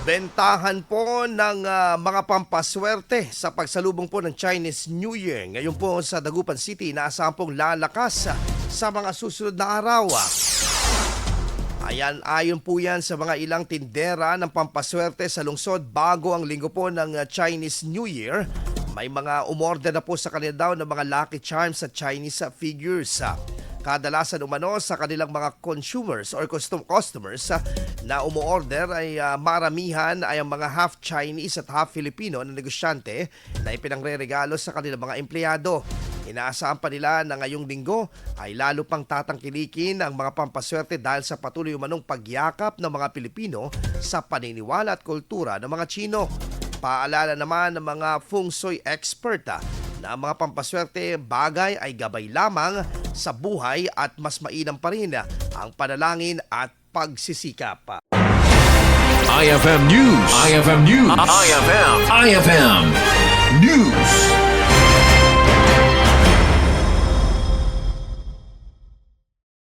Bentahan po ng mga pampaswerte sa pagsalubong po ng Chinese New Year. Ngayon po sa Dagupan City, inaasahang pong lalakas sa mga susunod na araw. Ayon po yan sa mga ilang tindera ng pampaswerte sa lungsod bago ang linggo po ng Chinese New Year. May mga umorder na po sa kanila daw ng mga lucky charms at Chinese figures. Kadalasan umano sa kanilang mga consumers or customers na umuorder ay maramihan ay ang mga half Chinese at half Filipino na negosyante na ipinangre-regalo sa kanilang mga empleyado. Inaasahan pa nila na ngayong linggo ay lalo pang tatangkilikin ang mga pampaswerte dahil sa patuloy umanong pagyakap ng mga Pilipino sa paniniwala at kultura ng mga Chino. Paalala naman ng mga feng shui expert na ang mga pampaswerte bagay ay gabay lamang sa buhay at mas mainam pa rin ang panalangin at pagsisikap. IFM News. IFM News. IFM News.